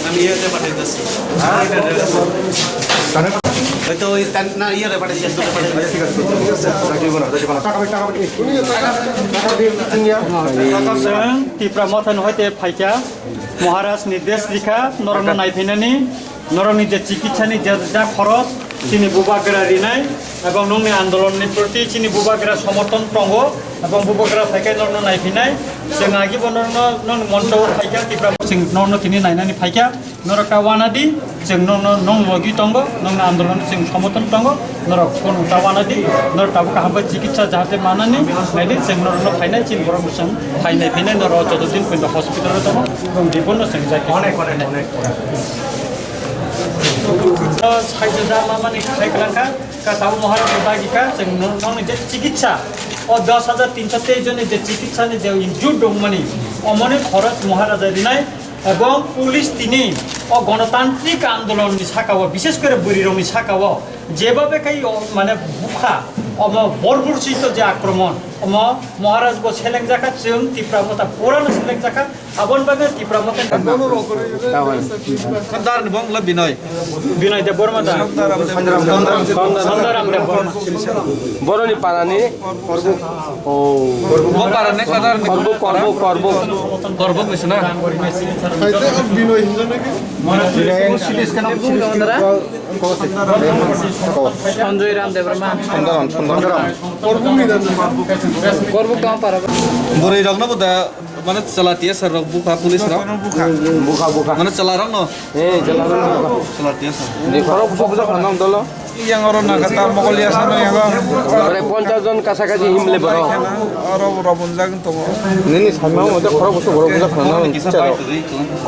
আমি ইয়েতে পাঠাইতেছি হয়তো ওই না ইয়েতে পাঠাইছি ঠিক আছে ত্রিপুরা মথান হইতে ফাইকা মহারাজ নির্দেশ লিখা নরন নাইফিনানি নরনি যে চিকিৎসানি যা খরচ চিনি বুবাগেরা রিনাই এবং নংনি আন্দোলনनि প্রতি চিনি বুবাগেরা সমর্থন টঙ্গ এবং বুবাগেরা ফাইকা নরন নাইফিনাই जों आगिबो नरन मन्त्र फाइका ত্রিপুরা जों नरन किनि नायनानि फाइका नरका वानादि जों नং लगी टंग नं आन्दोलन जों समर्थन टंग नर कोन उतावानादि नर ताबो काहाबो चिकित्सा जाहाते मानानि नायदि जों नरन फाइनाय चिन बरम जों फाइनाय फैनाय नर जतदिन फैनो हस्पिटाल दङ এবং বিভিন্ন जों जायगा अनेक साइजा मामानि खायखलांखा काताबो महाराज दागिका जों नंनि जे चिकित्सा ও 10,323 জনের যে চিকিৎসা যে ইনজুর্ড দংমানি অমনে খরচ মহারাজা দিনাই এবং পুলিশ তিনি ও গণতান্ত্রিক আন্দোলনनि সাকাও বিশেষ করে বুড়িরংनि সাকাও যেভাবে কাই মানে বুখা অম বর্বরচিত যে আক্রমণ অম মহারাজ গো সেলেং জাকা जों ত্রিপুরা মতা পুরানো সেলেং জাকা আবন বাগে ত্রিপুরা মতা সন্দার বংলা বিনয় বিনয় দে বর্মা দা সন্দারাম দে বর্মা বরনি পারানি ও করব পারানে কাদার করব করব কইছ না বিনয় হিজনে নাকি মহারাজ সিলেস কেন সঞ্জয় রাম দেবরমা করব কাম পারবা বড়ই রং না বদা মানে চলাটিয়া স্যার বুখা পুলিশ রা বুখা মানে চলা রং না চলাটিয়া স্যার খরব বুঝা খানাম দল yang orang nak kata Mongolia sana yang মানে 50 জন কাছাকাছি হিমলে বড় orang Robun Jang tu. নেনি সামা মতে খরব বুঝা খানা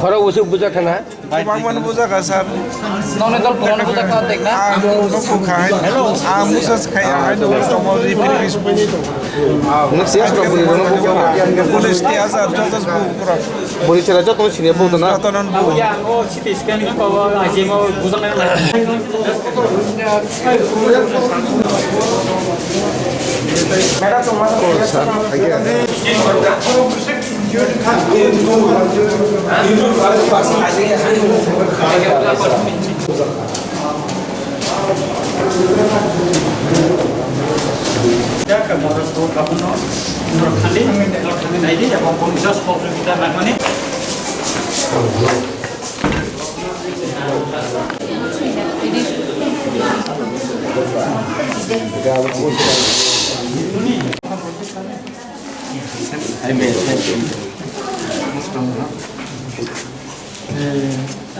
খরব বুঝা খানা Bangman buza kasar. ননে দল পুরানো বুঝা খাওয়া দেখ না Aku khai. Musas khai. Ada orang tomau di Philippines. Next year probably বনো Polis tiasa jotos bukurak. বলিছিল যত সিনে বলতো না Katanan bu. ya o CT scan কো আজেমো বুঝানো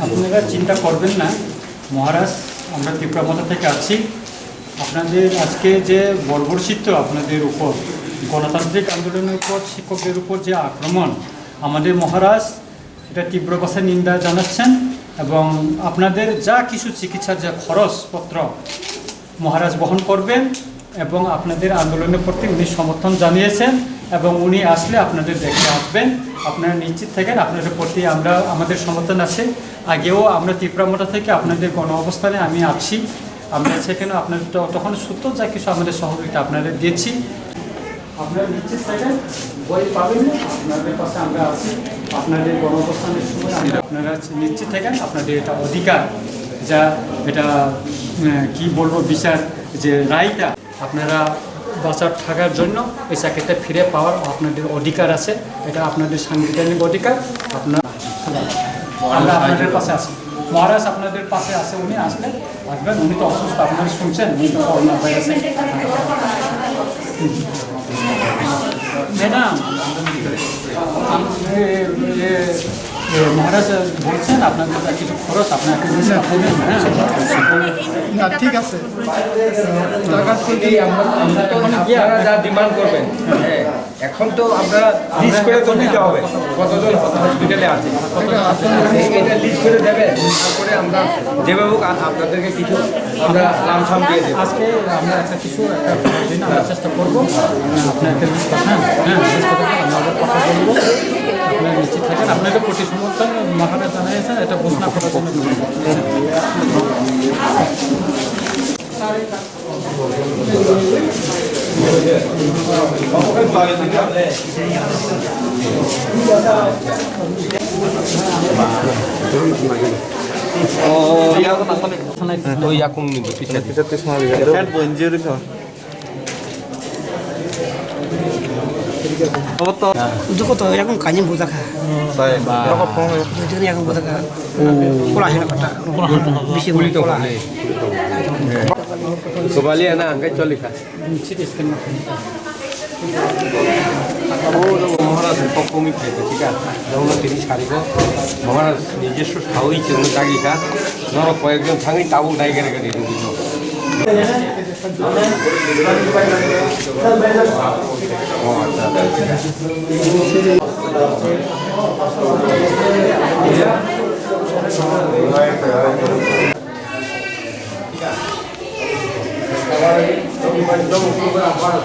আপনারা চিন্তা করবেন না মহারাজ আমরা ত্রিপুরা মথা থেকে আছি আপনাদের আজকে যে বর্বরচিত আপনাদের উপর গণতান্ত্রিক আন্দোলনের উপর শিক্ষকদের উপর যে আক্রমণ আমাদের মহারাজ এটা তীব্র ভাষায় নিন্দা জানাচ্ছেন এবং আপনাদের যা কিছু চিকিৎসার যা খরচপত্র মহারাজ বহন করবেন এবং আপনাদের আন্দোলনের প্রতি উনি সমর্থন জানিয়েছেন এবং উনি আসলে আপনাদের দেখতে আসবেন আপনারা নিশ্চিত থাকেন আপনাদের প্রতি আমরা আমাদের সমর্থন আছে আগেও আমরা ত্রিপুরা মঠা থেকে আপনাদের গণ অবস্থানে আমি আছি আমরা সেখানে আপনাদের তখন সূত্র যা কিছু আমাদের সহযোগিতা আপনাদের দিয়েছি আপনারা নিশ্চিত থাকেন বই পাবেন আপনাদের পাশে আমরা আছি আপনাদের গণ অবস্থানের সময় আপনারা নিশ্চিত থাকেন আপনাদের এটা অধিকার যা এটা কি বলবো বিচার যে রায়টা আপনারা বাঁচার থাকার জন্য এই চাকরিটা ফিরে পাওয়ার আপনাদের অধিকার আছে এটা আপনাদের সাংবিধানিক অধিকার আপনারা আমরা আপনাদের পাশে আছি মহারাজ আপনাদের পাশে আছে উনি আসলে আসবেন উনি তো অসুস্থ আপনারা শুনছেন উনি তো করোনা ভাইরাসে ম্যাডাম মহারাজ বলছেন আপনাদের কিছু খরচ আপনার একটা জিনিস করবেন, হ্যাঁ না ঠিক আছে টাকা থেকে আপনারা যা ডিমান্ড করবেন, হ্যাঁ, এখন তো আপনারা লিস্ট করে তো দিতে হবে কতজন হসপিটালে আছে, এটা লিস্ট করে দেবেন, তারপরে আমরা যেভাবে হোক আপনাদেরকে কিছু আমরা লামসাম দিয়ে দেবো। আজকে আমরা একটা কিছু একটা করার জন্য আমরা চেষ্টা করবো। আপনার একটা লিস্ট পাঠান, হ্যাঁ লিস্ট পাঠান, আমরা আবার কথা বলবো। আপনার নিশ্চিত থাকেন, আপনাকে প্রতি সমর্থন মহারাজ জানিয়েছেন, এটা ঘোষণা করার জন্য 또 약국님 비싸. Head bo injury ko. Apa দুটো তো এরকম কাজে বোঝা খা Tay. দুজনে এখন বোঝা খা কোলা হেলা কথা বেশি বলি তো Kembali anak angkat colika. CT scan মহারাজ পকমি ফেলে ঠিক আছে যখন তিনি সারিব মহারাজ নিজস্ব সাহই জন্য জাগিকা ধরো কয়েকজন থাকি তাবু ডাইগারে গাড়ি রুগী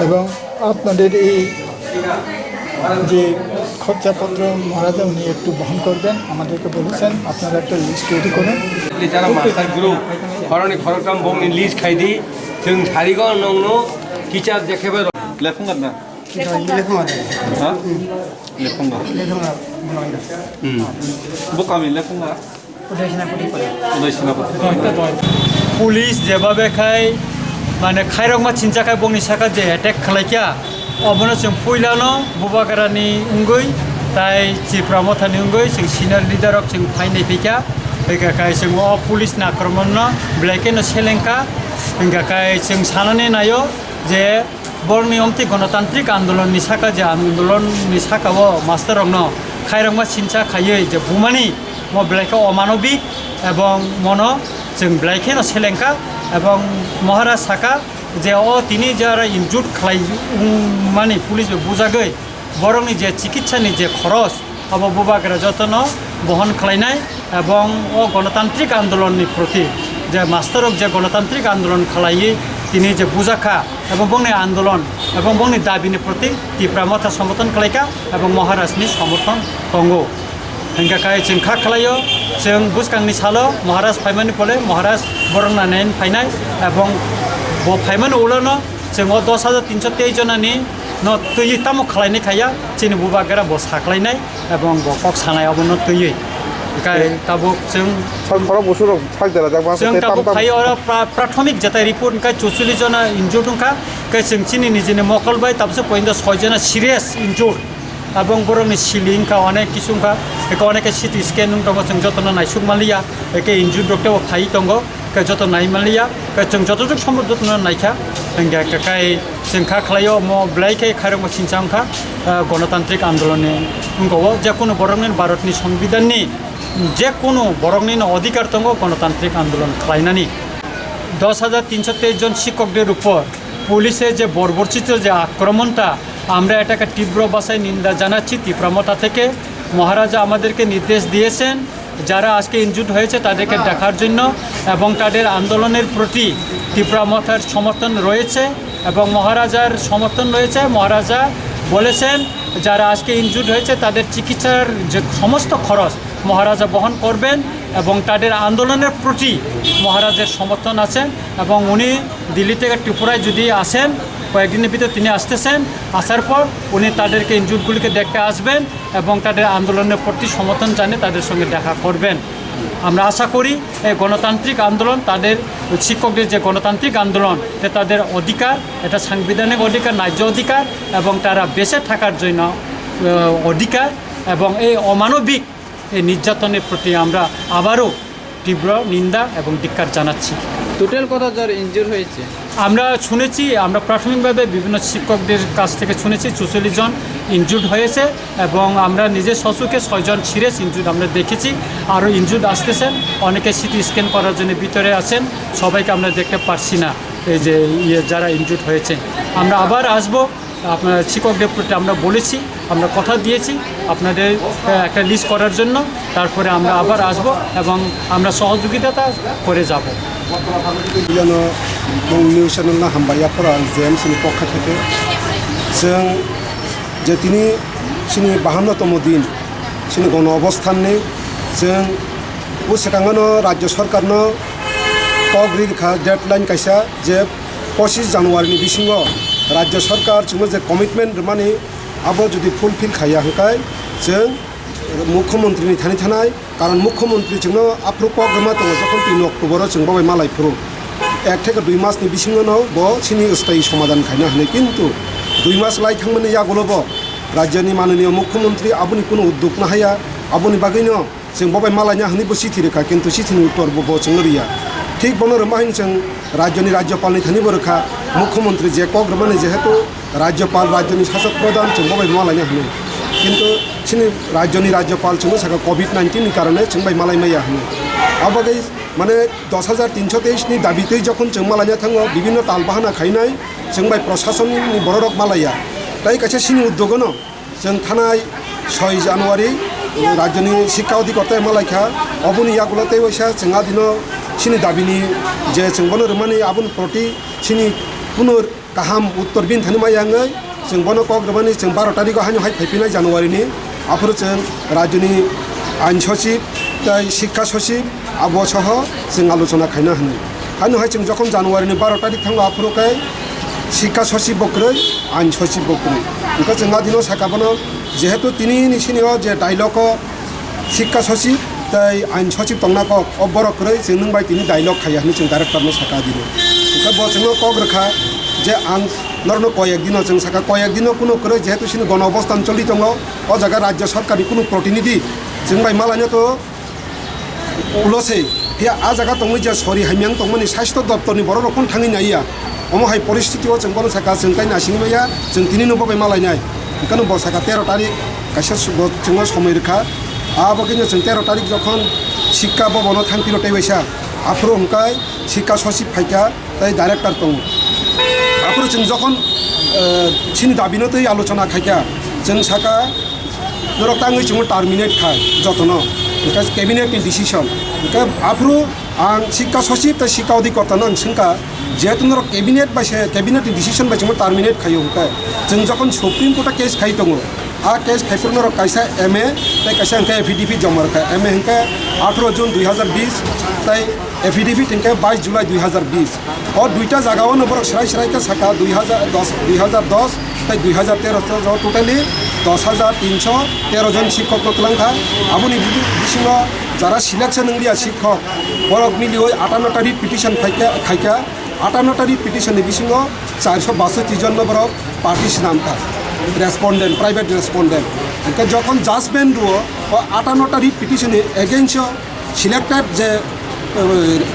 এবং আপনাদের এই যে খরচাপত্র মহারাজা উনি একটু বহন করবেন আমাদেরকে বলেছেন আপনারা একটা লিস্ট তৈরি করুন যারা মাস্টার গ্রুপ খরনি খরকাম বংনি লিজ খাইদি जों সারিগ নংনো টিচার দেখাবে Lefung kan na? লেখা আছে Ha? Lefung na. লেখা Bo kami lefung na. ওদের সেনাপতি করে Uday sinapot. পুলিশ যেভাবে খায় মানে খাইরংমা চিনচাखाय बंनि साखा जे एटेक खालायखा अबनो जों फैलानो बुबागारानि उंगै ताय चिप्रामथानि उंगै जों सिनियर लिडारक जों फाइनाय फैखा फैखाखाय जों अ पुलिसनि आक्रमणनो ब्लेकेनो सेलेंखा फैखाखाय जों सानानै नायो जे बरनि अमति गणतान्त्रिक आन्दोलननि साखा जे आन्दोलननि साखाओ मास्टारनो खाइरंमा चिनचाखायै जे बुमानि म ब्लेकआव अमानबिक এবং মন जों ब्लेकेनो सेलेंखा এবং মহারাজ সাকা যে তিনি যারা ইনজুর্ড খালাই মানে পুলিশ বুঝাগৈ বরংনি যে চিকিৎসানি যে খরচ अब बुबागरा যত্ন বহন খালাইনাই এবং গণতান্ত্রিক আন্দোলনनि প্রতি যে মাস্টারক যে গণতান্ত্রিক আন্দোলন খালাইয়ে তিনি যে বুঝাখা এবং বংনি আন্দোলন এবং বংনি দাবিनि প্রতি তীব্র মাথা সমর্থন খালাইকা এবং মহারাজनि সমর্থন दंगौ हिंगाखाय जों खा खालायो जों बुसखांनि सालो महाराज फाइमानि पले महाराज बरंनानै फाइनाय एवं ब फाइमान उलनो जों 10,323 जनानि न तैयै तामु खालायनाय खाया जोंनि बुबागरा ब साख्लायनाय एवं ब कक सानायावबो न तैयै गाय ताबुक जों খরা বছর থাকদেলা যাক जों ताबुक फायो प्राथमिक जता रिपोर्ट का 44 जना इन्जुर्ड का जों चिनि निजेनि मकलबाय ताबसो पइन्ट 6 जना सिरियास इन्जुर्ड এবং বরংनि सिलिंखा अनेक किसुंखा एका अनेक सिटी स्कैन दङ जों जतन नायसुक मालिया एके इन्जुर्ड डक्टर फाइ दङ के जतन नाय मालिया के जों जतजों सम्भव जतन नायखा हिंगा काय जों खा खालायो म ब्लाइके खारंग सिनचांखा गणतान्त्रिक आन्दोलननि उंगो जे कोनो बरंनि भारतनि संविधाननि जे कोनो बरंनि अधिकार दङ गणतान्त्रिक आन्दोलन खालायनानि 10,323 জন শিক্ষকদের উপর পুলিশের যে বর্বরচিত যে আক্রমণটা আমরা এটাকে তীব্র ভাষায় নিন্দা জানাচ্ছি তীব্রমতা থেকে মহারাজা আমাদেরকে নির্দেশ দিয়েছেন যারা আজকে ইনজুর্ড হয়েছে তাদেরকে দেখার জন্য এবং তাদের আন্দোলনের প্রতি তীব্রমতার সমর্থন রয়েছে এবং মহারাজার সমর্থন রয়েছে মহারাজা বলেছেন যারা আজকে ইনজুর্ড হয়েছে তাদের চিকিৎসার যে সমস্ত খরচ মহারাজা বহন করবেন এবং তাদের আন্দোলনের প্রতি মহারাজের সমর্থন আছেন এবং উনি দিল্লি থেকে ত্রিপুরায় যদি আসেন কয়েকদিনের ভিতরে তিনি আসতেছেন আসার পর উনি তাদেরকে ইনজুর্ডগুলিকে দেখতে আসবেন এবং তাদের আন্দোলনের প্রতি সমর্থন জানিয়ে তাদের সঙ্গে দেখা করবেন আমরা আশা করি এই গণতান্ত্রিক আন্দোলন তাদের শিক্ষকদের যে গণতান্ত্রিক আন্দোলন এটা তাদের অধিকার এটা সাংবিধানিক অধিকার ন্যায্য অধিকার এবং তারা বেঁচে থাকার জন্য অধিকার এবং এই অমানবিক এই নির্যাতনের প্রতি আমরা আবারও তীব্র নিন্দা এবং ধিক্কার জানাচ্ছি। টোটাল কতজন ইনজুর হয়েছে? আমরা শুনেছি, আমরা প্রাথমিকভাবে বিভিন্ন শিক্ষকদের কাছ থেকে শুনেছি 44 জন ইনজুর্ড হয়েছে এবং আমরা নিজের সচক্ষে 6 জন সিরিয়াস ইনজুর্ড আমরা দেখেছি। আরও ইনজুর্ড আসতেছেন, অনেকে সিটি স্ক্যান করার জন্য ভিতরে আছেন, সবাইকে আমরা দেখতে পারছি না। এই যে যারা ইনজুর্ড হয়েছে, আমরা আবার আসবো। আপনার শিক্ষকদের প্রতি আমরা বলেছি, আমরা কথা দিয়েছি আপনাদের একটা লিস্ট করার জন্য, তারপরে আমরা আবার আসব এবং আমরা সহযোগিতা করে যাব। निउस चैनल हामबायाफोरा जेएमसीनि पक्ष থেকে जों जे दिनै जोंनि 52तम दिन जोंनि गण अबस्थाननि जों सिगाङावनो राज्य सरकारनो कग्रिखा डेडलाइन कायसा जे 25 जानुवारिनि बिसिङाव राज्य सरकार जों जे कमिटमेन्ट माने आबो जुदि फुलफिल खाया हंखाय जों मुख्यमंत्री थानाय कारण मुख्यमंत्री जोंनो आफ्रु प्रग्रामा दङ जखन 3 अक्ट'बराव जों बावै मालायफ्रु 1 থেকে 2 मासनि बिसिङाव बो सिनि अस्थायी समाधान खायनो हानाय किन्तु 2 मास लायखांनानै यागलबो राज्यनि माननीय मुख्यमंत्री आबुनि कोनो उद्योग न हाया आबुनि बागैनो जों बावै मालायनो हानायबो सिथि रेखा किन्तु सिथिनि उत्तरबो बो जों रिया ठीक बनो रमाहिन जों राज्यनि राज्यपालनि थानिबो रेखा मुख्यमंत्री जे प्रग्रामानि जेहेतु राज्यपाल राज्यनि शासक प्रधान जों बावै मालायनो हानाय किन्तु सिनि राज्यनि राज्यपाल जों साका कोविड-19 नि कारणे जों बाय मालाय माया हानाय आबागै माने 10,323 नि दाबिते जखन जों मालायनो थाङो विभिन्न तालबाहाना खायनाय जों बाय प्रशासननि बररक मालाया ताई कासे सिनि उद्योगनो जों थानाय 6 जानुवारि राज्यनि शिक्षा अधिकर्ताया मालायखा अबुनि यागुलते वैसा जोंहा दिनो सिनि दाबिनि जे जों बनो रमानि आबुन प्रति सिनि पुनर गाहाम उत्तर बिन थानि मायाङै जों बनो कग्रामानि जों 12 तारिखआव हाय फैफिनाय जानुवारिनि आफोर जों राज्यनि आइन सचिव ताई शिक्षा सचिव आबसह जों आलोचना खायनो हाय जों जखन जानुवारिनि 12 तारिख थाङो आफोरखाय शिक्षा सचिव बक्रै आइन सचिव बक्रै ओंखा जोंहा दिनो साकाबनो जेहेतु तिनि सिनियाव जे डायलग शिक्षा सचिव ताई आइन सचिव तंनाक अबरक्रै जों नों बाय तिनि डायलग खाया जों डाइरेक्टरनो साका दिनो ओंखा बसङो कग्रखा जे आं नरनो कयेक दिन जों साका कयेक दिन कुनो करे जेहेतु सिनि गण अवस्थान चलि दङ अ जागा राज्य सरकारनि कुनो प्रतिनिधि जों बाय मालायनो तो उलसे या आ जागा दङ जे सरि हामियां दंमोन स्वास्थ्य दप्तरनि बर रखन थाङै नाया अमहाय परिस्थितियाव जों बनो साका जों काय नासिङै माया जों तिनिनो बाय मालायनाय ओंखायनो ब साका 13 तारिख कासे जों समय रेखा आबगिनो जों 13 तारिख जखन शिक्षा भवन थांफिनोते वैसा आफ्रो हंकाय शिक्षा सचिव फायका ताई डाइरेक्टर दङ आफ्रो जों जखन सिनि दाबिनो तै आलोचना खायका जों साका नरक ताङै जों टार्मिनेट खाय जतनो बिकज कैबिनेटनि डिसिसन ओंखाय आफ्रो आं शिक्षा सचिव ताई शिक्षा अधिकर्तानो आं सोंखा जेहेतु नरक कैबिनेटनि डिसिसन बाय जों टार्मिनेट खायो ओंखाय जों जखन सुप्रीम कोर्टा केस खाय दङ आ केस खायफोर नरक कायसा एमए ताई कायसा हंका एफिडेविट जमा रखा एमए हंका 18 जून 2020 ताई एफिडेविट हंका 22 जुलाई 2020 और दुईटा जगह नबर सराय का साका 2010 ताई 2013 टोटाली 10,313 जन शिक्षक तलांखा आबुनि बिसिङाव जारा सिलेक्शन नंलिया शिक्षक बरक मिलियो 58 रिट पिटिशन खायका 58 रिट पिटिशन बिसिङाव 462 जन नबरक पार्टिस नामखा रेस्पन्डेंट प्राइवेट रेस्पन्डेंट इनका जखन जाजमेंट रुओ और 58 रिट पिटिशन एगेंस्ट सिलेक्टेड जे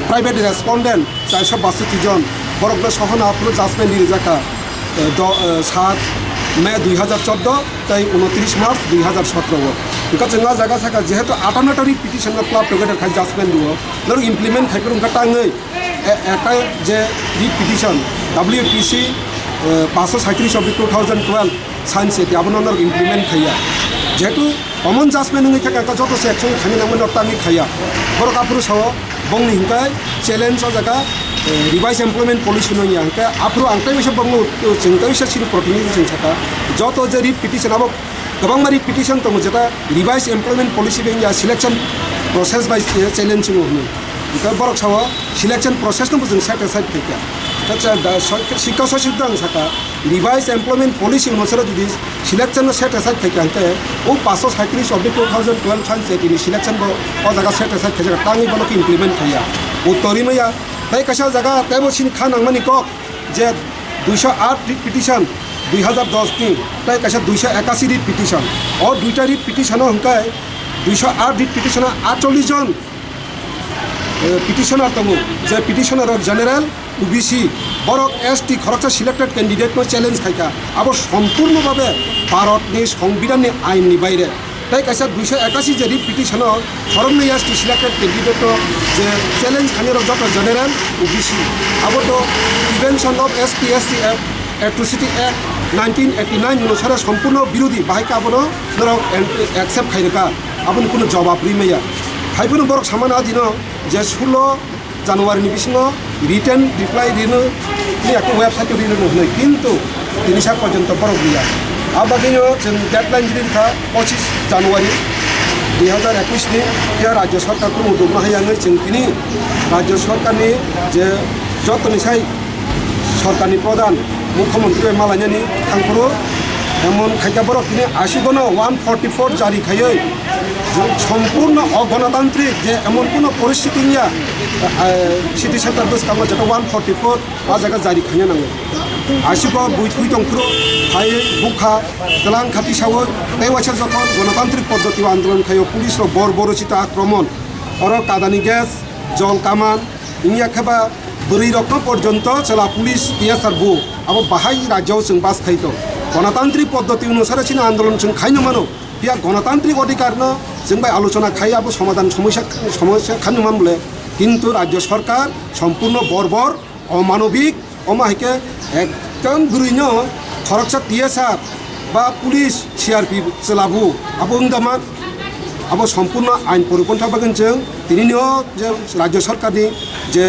प्राइवेट रेस्पन्डेंट 462 जन बरक सहना आपनो जाजमेंट रिजाका 7 मे 2014 ताई 29 मार्च 2017 इनका जोंहा जागा साका जेहेतु 58 रिट पिटिशन क्लाब टुगेदर खाय जाजमेंट रुओ नर इमप्लीमेंट खायफोर उनका टाङै एकटा जे रिट पिटिशन WPC 537/2012 साइंस से अब नर इमप्लीमेंट खाया जेहेतु कमन जाजमेंट नहीं था जो से एक्शन खाने नाम टांगी खाया बरक आफर साव बंगनी हिंका चैलेंज जगह रिवाइज एमप्लयमेंट पॉलिसी नहीं हिंका आफर आंटाई वैसे बंग जोंता वैसे सिनि प्रतिनिधि जों साका जो जे रिट पिटिशन अब गोबां रिट पिटिशन दङ जेटा रिवाइज एमप्लयमेंट पॉलिसी बेंग सिलेक्शन प्रोसेस बाय चैलेंज होनो ओंखाय बरक साव सिलेक्शन प्रोसेस जों सेटिस्फाइड खाया शिक्षा सचिव दं साका रिवाइज एमप्लयमेंट पॉलिसी अनुसार जुदि सिलेक्शन सेटिस्फाइड खाया हंके वो 537/2012 साइंस से सिलेक्शन जगह सेटिस्फाइड खाया टांगी बनो इमप्लीमेंट खाया उत्तरी मैया तई कैसा जगह तैबो सिनि खानांगमानि कक जे 208 रिट पिटिशन 2010 नि तई कैसा 281 रिट पिटिशन और दुईटा रिट पिटिशन हंके 208 रिट पिटिशन 48 जन पिटिशनार दङ जे पिटिशनार जेनेरेल ओबिसि बरक एसटी खरकसा सिलेक्टेड कैंडिडेट चैलेंज खायखा अब सम्पूर्णभावे भारतनि संविधाननि आईननि बायरे ताई कैसा 281 जे पिटिशन खरकनि एसटी सिलेक्टेड कैंडिडेट जे चैलेंज खाने जत जेनेरेल ओबिसि अब तो prevention of ST SC atrocity act 1989 अनुसार सम्पूर्ण विरोधी बाहायका अब एक्सेप्ट खायनका अब कोनो जवाब रिमैया हाइफोर बरक सामाना दिन जे 16 जानुवारी बिसिङाव रिटेन रिप्लाई दिन एक वेबसाइट रिनो होनो किन्तु दिनैसा पर्यन्त बरक गैया आबादिनो जों डेडलाइन दिनखा 25 जानुवारी 2021 नि राज्य सरकारखौ मददनो हायाङै जों दिनै राज्य सरकारनि जे जतनिसाय सरकारनि प्रधान मुख्यमंत्री मालायनि थांखरो एमन खायका बरक दिनै आसिगनो 144 जारी खायै सम्पूर्ण अगणतांत्रिक जे एमन कोनो परिस्थिति निया सिटी सेंटर बस कामो जत 144 आ जायगा जारी खाने नांगो आसिगो बुइथुइ दंखरो हाय बुखा दलां खाति सावो तैवासा जखन गणतांत्रिक पद्धति आंदोलन खायो पुलिस रो बर्बरचित आक्रमण और कादानी गैस जल कामान इनिया खेबा बरै रत्न पर्यंत चला पुलिस टीएसआर बो अब बाहाय राज्य जों बास खायतो गणतांत्रिक पद्धति अनुसार चिना आंदोलन जों खायनो मानो या गणतांत्रिक अधिकार न जों बाय आलोचना खाय अब समाधान समस्या खानो मान बोले किंतु राज्य सरकार सम्पूर्ण बर्बर अमानविक अमाहिके एकदम गुरैनो खरकसा टीएसआर बा पुलिस सीआरपी चलाबो अब उंदामान अब सम्पूर्ण आईन परिपन्था बागन जों दिनैनो जे राज्य सरकारनि जे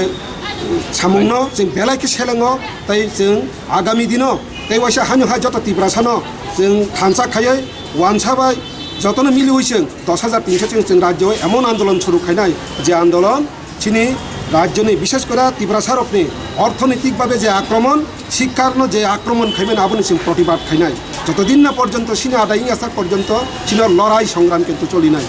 सामुंनो जों बेलायके सेलेङो ताई जों आगामी दिनो तैवासा हानो हा जत तिब्रासानो जों थानसा खायै वानसाबाय जतनो मिलिवैसों 10,300 जों राज्य एमन आंदोलन शुरू खायनाय जे आंदोलन चिनी राज्यनि विशेष करे तिब्रासारकनि अर्थनैतिक भावे जे आक्रमण शिक्षारनो जे आक्रमण खायमेन आबनि जों प्रतिबाद खायनाय যতদিন না পর্যন্ত সিনে আদায়িং আসা পর্যন্ত চীনের লড়াই সংগ্রাম কিন্তু চলি নাই।